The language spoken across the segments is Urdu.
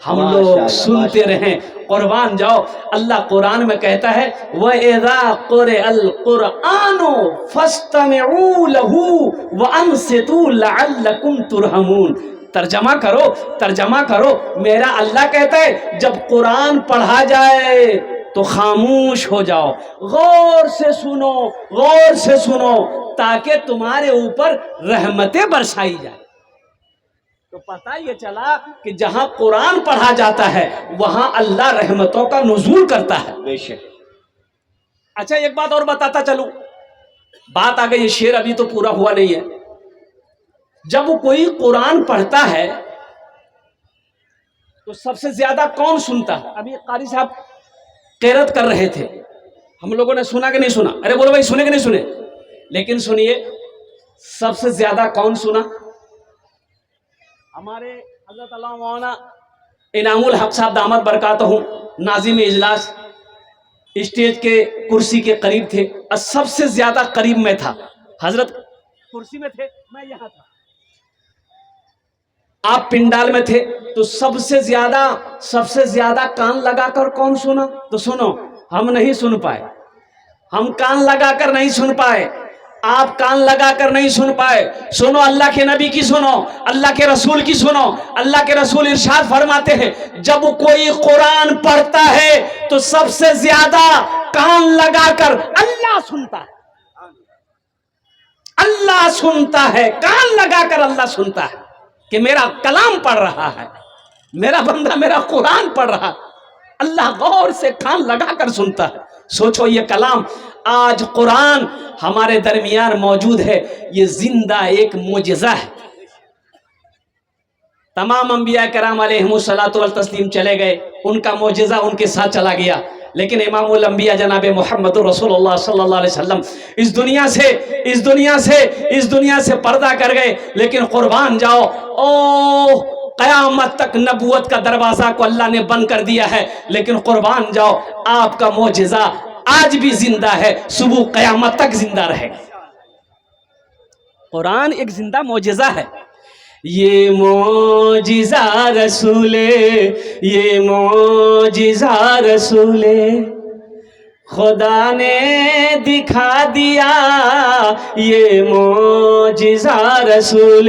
ہم لوگ سنتے رہیں. قربان جاؤ. اللہ قرآن میں کہتا ہے وَإِذَا قُرِئَ الْقُرْآنُ فَاسْتَمِعُوا لَهُ وَأَنصِتُوا لَعَلَّكُمْ تُرْحَمُونَ. ترجمہ کرو. میرا اللہ کہتا ہے جب قرآن پڑھا جائے تو خاموش ہو جاؤ, غور سے سنو تاکہ تمہارے اوپر رحمتیں برسائی جائیں. تو پتہ یہ چلا کہ جہاں قرآن پڑھا جاتا ہے وہاں اللہ رحمتوں کا نزول کرتا ہے. بے شک. اچھا ایک بات اور بتاتا چلوں, بات آگے, یہ شعر ابھی تو پورا ہوا نہیں ہے. جب کوئی قرآن پڑھتا ہے تو سب سے زیادہ کون سنتا ہے؟ ابھی قاری صاحب قرات کر رہے تھے, ہم لوگوں نے سنا کہ نہیں سنا؟ ارے بولو بھائی, سنے کہ نہیں سنے؟ لیکن سنیے, سب سے زیادہ کون سنا؟ ہمارے حضرت علامہ مولانا انعام الحق صاحب دامت برکاتہم ناظم اجلاس اسٹیج کے کرسی کے قریب تھے, اور سب سے زیادہ قریب میں تھا. حضرت کرسی میں تھے, میں یہاں تھا, آپ پنڈال میں تھے. تو سب سے زیادہ کان لگا کر کون سنا؟ تو سنو, ہم نہیں سن پائے, ہم کان لگا کر نہیں سن پائے, آپ کان لگا کر نہیں سن پائے. سنو اللہ کے نبی کی, سنو اللہ کے رسول کی, سنو اللہ کے رسول ارشاد فرماتے ہیں جب کوئی قرآن پڑھتا ہے تو سب سے زیادہ کان لگا کر اللہ سنتا ہے. اللہ سنتا ہے, کان لگا کر اللہ سنتا ہے کہ میرا کلام پڑھ رہا ہے, میرا بندہ میرا قرآن پڑھ رہا ہے. اللہ غور سے کان لگا کر سنتا ہے. سوچو یہ کلام, آج قرآن ہمارے درمیان موجود ہے, یہ زندہ ایک معجزہ ہے. تمام انبیاء کرام علیہم الصلوۃ والتسلیم چلے گئے, ان کا معجزہ ان کے ساتھ چلا گیا, لیکن امام الانبیاء جناب محمد رسول اللہ صلی اللہ علیہ وسلم اس دنیا سے پردہ کر گئے. لیکن قربان جاؤ, قیامت تک نبوت کا دروازہ کو اللہ نے بند کر دیا ہے, لیکن قربان جاؤ آپ کا معجزہ آج بھی زندہ ہے, صبح قیامت تک زندہ رہے گا. قرآن ایک زندہ معجزہ ہے. یہ معجزہ رسول, یہ معجزہ رسول خدا نے دکھا دیا, یہ معجزہ رسول,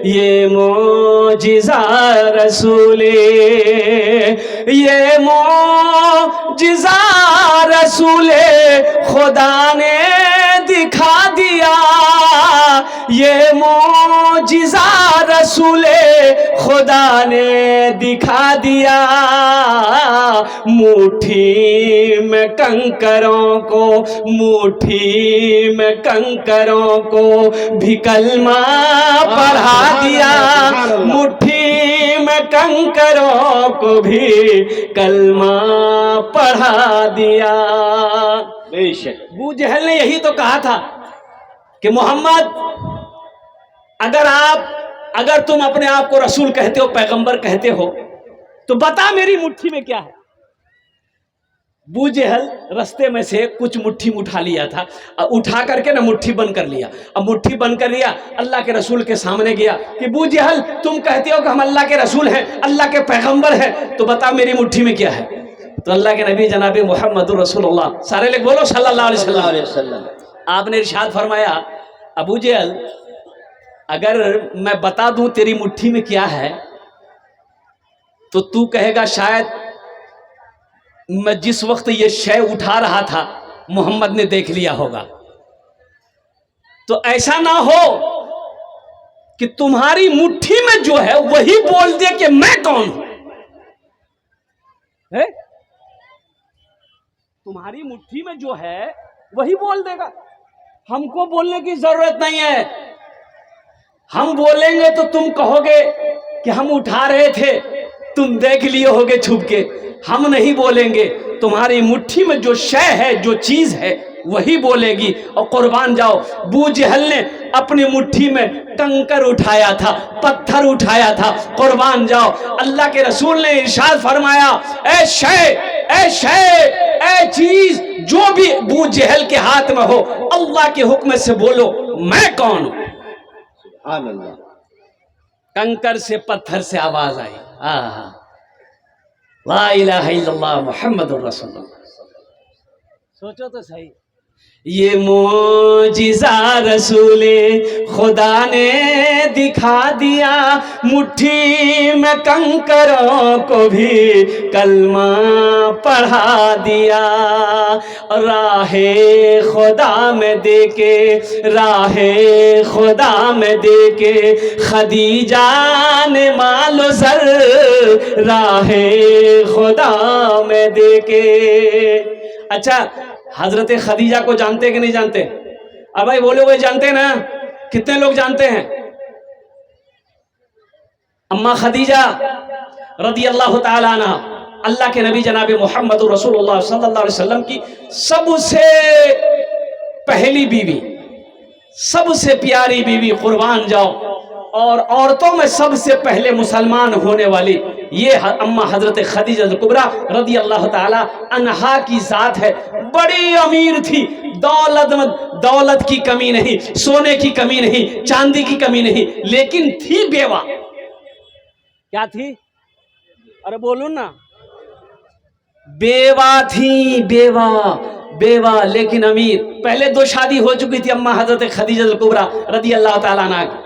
یہ معجزہ رسول, یہ معجزہ رسول خدا نے دکھا دیا, یہ معجزہ رسول خدا نے دکھا دیا. مٹھی میں کنکروں کو بھی کلمہ پڑھا دیا, مٹھی میں کنکروں کو بھی کلمہ پڑھا دیا. بے شک. ابو جہل نے یہی تو کہا تھا کہ محمد اگر تم اپنے آپ کو رسول کہتے ہو, پیغمبر کہتے ہو, تو بتا میری مٹھی میں کیا ہے. ابو جہل رستے میں سے کچھ مٹھی اٹھا لیا تھا, اٹھا کر کے نہ مٹھی بند کر لیا. اب مٹھی بند کر لیا, اللہ کے رسول کے سامنے گیا کہ ابو جہل تم کہتے ہو کہ ہم اللہ کے رسول ہیں, اللہ کے پیغمبر ہیں, تو بتا میری مٹھی میں کیا ہے. تو اللہ کے نبی جناب محمد رسول اللہ, سارے لوگ بولو صلی اللہ علیہ وسلم, آپ نے ارشاد فرمایا ابو جہل اگر میں بتا دوں تیری مٹھی میں کیا ہے تو تو کہے گا شاید میں جس وقت یہ شے اٹھا رہا تھا محمد نے دیکھ لیا ہوگا. تو ایسا نہ ہو کہ تمہاری مٹھی میں جو ہے وہی بول دے کہ میں کون ہوں. تمہاری مٹھی میں جو ہے وہی بول دے گا, ہم کو بولنے کی ضرورت نہیں ہے. ہم بولیں گے تو تم کہو گے کہ ہم اٹھا رہے تھے, تم دیکھ لیے ہوگے چھپ کے. ہم نہیں بولیں گے, تمہاری مٹھی میں جو شے ہے, جو چیز ہے وہی بولے گی. اور قربان جاؤ ابو جہل نے اپنی مٹھی میں کنکر اٹھایا تھا, پتھر اٹھایا تھا. قربان جاؤ اللہ کے رسول نے ارشاد فرمایا اے شے اے چیز جو بھی ابو جہل کے ہاتھ میں ہو, اللہ کے حکم سے بولو میں کون ہوں. سبحان اللہ. کنکر سے پتھر سے آواز آئی, لا الہ الا اللہ محمد الرسول اللہ. سوچو تو صحیح. یہ معجزہ رسول خدا نے دکھا دیا, مٹھی میں کنکروں کو بھی کلمہ پڑھا دیا. راہ خدا میں دے کے, راہ خدا میں دے کے خدیجہ نے مال و زر, راہ خدا میں دے کے. اچھا, حضرت خدیجہ کو جانتے کہ نہیں جانتے؟ اب بھائی بولے ہوئے جانتے نا, کتنے لوگ جانتے ہیں؟ اما خدیجہ رضی اللہ تعالی عنہ, اللہ کے نبی جناب محمد رسول اللہ صلی اللہ علیہ وسلم کی سب سے پہلی بیوی, سب سے پیاری بیوی, قربان جاؤ. اور عورتوں میں سب سے پہلے مسلمان ہونے والی یہ اما حضرت خدیجہ کبریٰ رضی اللہ تعالی عنہا کی ذات ہے. بڑی امیر تھی, دولت کی کمی نہیں, سونے کی کمی نہیں, چاندی کی کمی نہیں, لیکن تھی بیوہ. کیا تھی؟ ارے بولو نا. بیوہ تھی, بیوہ لیکن امیر. پہلے 2 شادی ہو چکی تھی اما حضرت خدیجہ کبریٰ رضی اللہ تعالیٰ عنہ کی.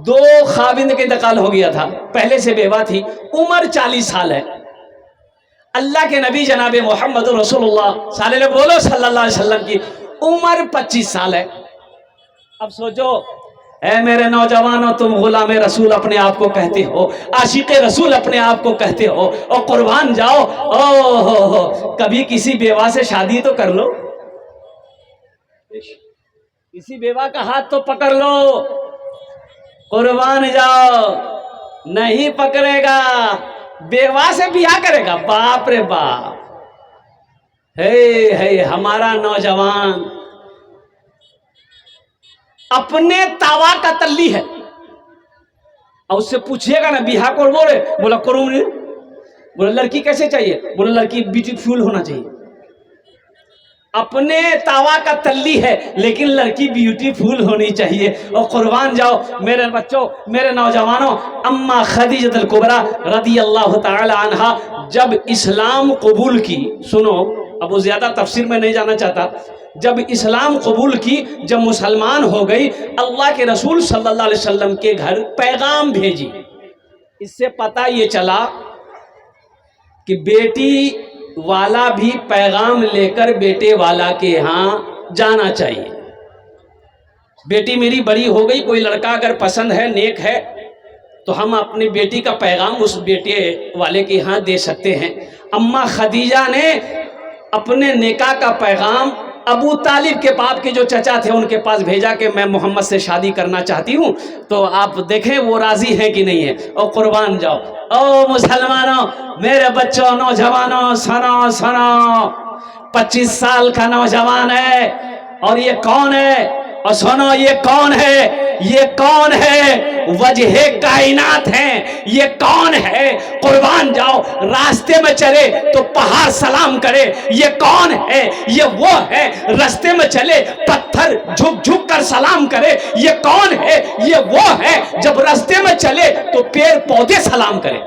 2 خاوند کے انتقال ہو گیا تھا. پہلے سے بیوہ تھی. عمر 40 سال ہے. اللہ کے نبی جناب محمد رسول اللہ بولو صلی اللہ علیہ وسلم کی عمر 25 سال ہے. اب سوچو, اے میرے نوجوانوں, تم غلام رسول اپنے آپ کو کہتے ہو, عاشق رسول اپنے آپ کو کہتے ہو, اور قربان جاؤ, کبھی کسی بیوہ سے شادی تو کر لو, کسی بیوہ کا ہاتھ تو پکڑ لو. قربان جاؤ, نہیں پکڑے گا, بیوہ سے بیاہ کرے گا. باپ رے باپ. ہے ہمارا نوجوان اپنے تاوا کا تلی ہے, اور اس سے پوچھئے گا نا بیاہ کو, بولا کروں نہیں. بولا لڑکی کیسے چاہیے؟ بولا لڑکی بیوٹیفل ہونا چاہیے. اپنے تاوا کا تلی ہے لیکن لڑکی بیوٹیفل ہونی چاہیے. اور قربان جاؤ میرے بچوں, میرے نوجوانوں, اما خدیجہ الکبریٰ رضی اللہ تعالی عنہا جب اسلام قبول کی, سنو اب وہ زیادہ تفسیر میں نہیں جانا چاہتا, جب اسلام قبول کی, جب مسلمان ہو گئی, اللہ کے رسول صلی اللہ علیہ وسلم کے گھر پیغام بھیجی. اس سے پتہ یہ چلا کہ بیٹی والا بھی پیغام لے کر بیٹے والا کے ہاں جانا چاہیے. بیٹی میری بڑی ہو گئی, کوئی لڑکا اگر پسند ہے, نیک ہے, تو ہم اپنی بیٹی کا پیغام اس بیٹے والے کے ہاں دے سکتے ہیں. اما خدیجہ نے اپنے نکاح کا پیغام ابو طالب کے باپ کے جو چچا تھے ان کے پاس بھیجا کہ میں محمد سے شادی کرنا چاہتی ہوں, تو آپ دیکھیں وہ راضی ہیں کہ نہیں ہے. اور قربان جاؤ, او مسلمانوں, میرے بچوں, نوجوانوں, سنو, 25 سال کا نوجوان ہے, اور یہ کون ہے؟ اور سنو, یہ کون ہے؟ یہ کون ہے؟ وجہ کائنات ہیں. یہ کون ہے؟ قربان جاؤ, راستے میں چلے تو پہاڑ سلام کرے. یہ کون ہے؟ یہ وہ ہے, راستے میں چلے پتھر جھک جھک کر سلام کرے. یہ کون ہے؟ یہ وہ ہے, جب راستے میں چلے تو پیڑ پودے سلام کرے.